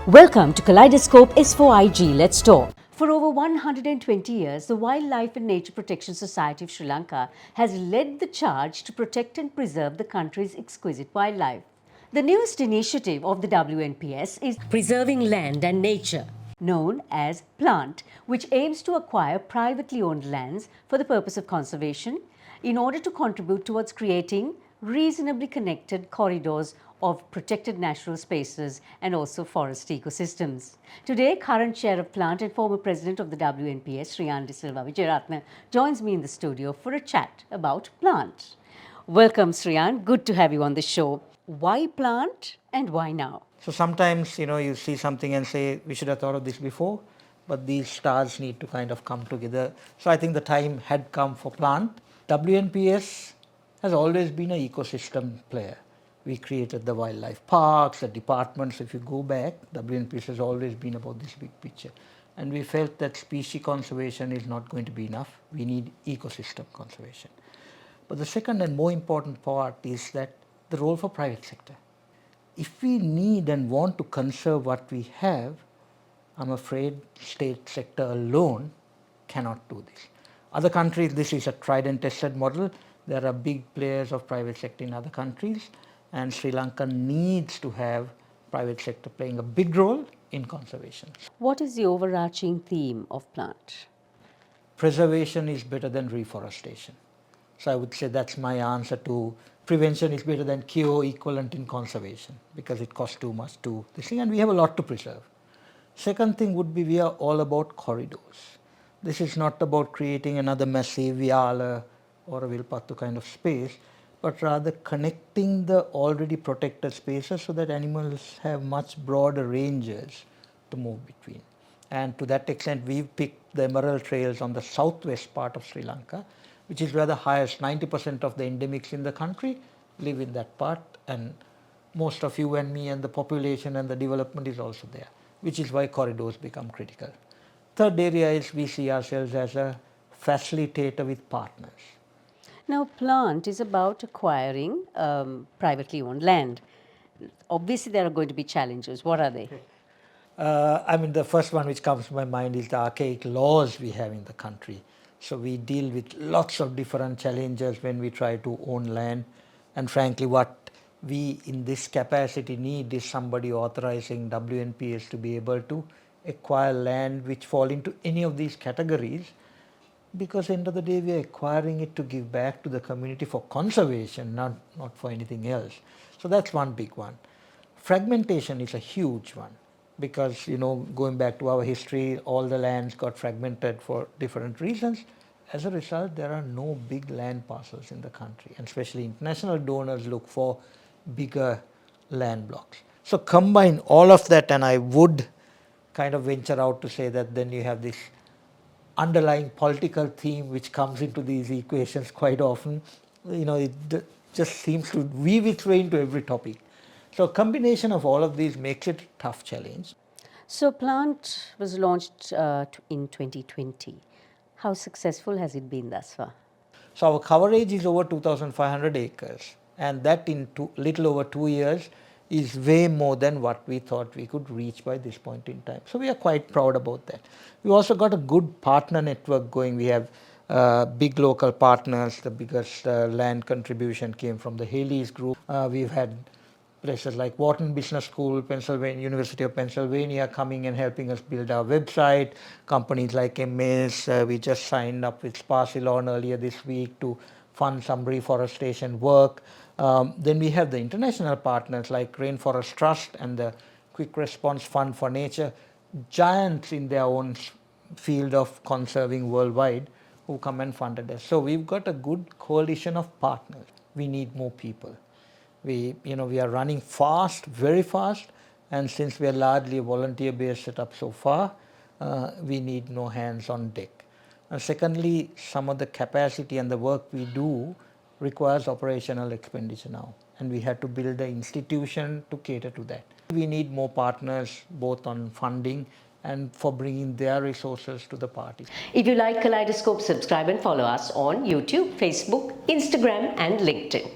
Welcome to Kaleidoscope S4IG. Let's talk. For over 120 years, the Wildlife and Nature Protection Society of Sri Lanka has led the charge to protect and preserve the country's exquisite wildlife. The newest initiative of the WNPS is Preserving Land and Nature, known as PLANT, which aims to acquire privately owned lands for the purpose of conservation in order to contribute towards creating reasonably connected corridors of protected natural spaces and also forest ecosystems. Today, current chair of PLANT and former president of the WNPS, Sriyan de Silva Wijeyeratne, joins me in the studio for a chat about PLANT. Welcome, Sriyan. Good to have you on the show. Why PLANT and why now? So sometimes, you see something and say, we should have thought of this before, but these stars need to kind of come together. So I think the time had come for PLANT. WNPS has always been an ecosystem player. We created the wildlife parks, the departments. If you go back, WNPS has always been about this big picture. And we felt that species conservation is not going to be enough. We need ecosystem conservation. But the second and more important part is that the role for private sector. If we need and want to conserve what we have, I'm afraid state sector alone cannot do this. Other countries, this is a tried and tested model. There are big players of private sector in other countries, and Sri Lanka needs to have private sector playing a big role in conservation. What is the overarching theme of PLANT? Preservation is better than reforestation. So I would say that's my answer to prevention is better than cure equivalent in conservation, because it costs too much to this thing and we have a lot to preserve. Second thing would be we are all about corridors. This is not about creating another massive Viala or a Vilpattu kind of space, but rather connecting the already protected spaces so that animals have much broader ranges to move between. And to that extent, we've picked the emerald trails on the southwest part of Sri Lanka, which is where the highest 90% of the endemics in the country live in that part, and most of you and me and the population and the development is also there, which is why corridors become critical. Third area is we see ourselves as a facilitator with partners. Now, PLANT is about acquiring privately owned land. Obviously, there are going to be challenges. What are they? The first one which comes to my mind is the archaic laws we have in the country. So we deal with lots of different challenges when we try to own land, and frankly what we in this capacity need is somebody authorizing WNPS to be able to acquire land which fall into any of these categories, because end of the day we are acquiring it to give back to the community for conservation, not for anything else. So that's one big one. Fragmentation is a huge one, because going back to our history, all the lands got fragmented for different reasons. As a result, there are no big land parcels in the country, and especially international donors look for bigger land blocks. So combine all of that, and I would kind of venture out to say that then you have this underlying political theme which comes into these equations quite often. It just seems to weave its way into every topic. So a combination of all of these makes it a tough challenge. So, PLANT was launched in 2020. How successful has it been thus far? So our coverage is over 2,500 acres, and that in little over 2 years is way more than what we thought we could reach by this point in time. So we are quite proud about that. We also got a good partner network going. We have big local partners. The biggest land contribution came from the Haley's group. We've had places like Wharton Business School, University of Pennsylvania coming and helping us build our website. Companies like MS, we just signed up with Sparsilon earlier this week to fund some reforestation work. Then we have the international partners like Rainforest Trust and the Quick Response Fund for Nature, giants in their own field of conserving worldwide, who come and funded us. So we've got a good coalition of partners. We need more people. We are running fast, very fast, and since we are largely a volunteer-based setup so far, we need no hands on deck. And secondly, some of the capacity and the work we do requires operational expenditure now, and we had to build an institution to cater to that. We need more partners both on funding and for bringing their resources to the party. If you like Kaleidoscope, subscribe and follow us on YouTube, Facebook, Instagram, and LinkedIn.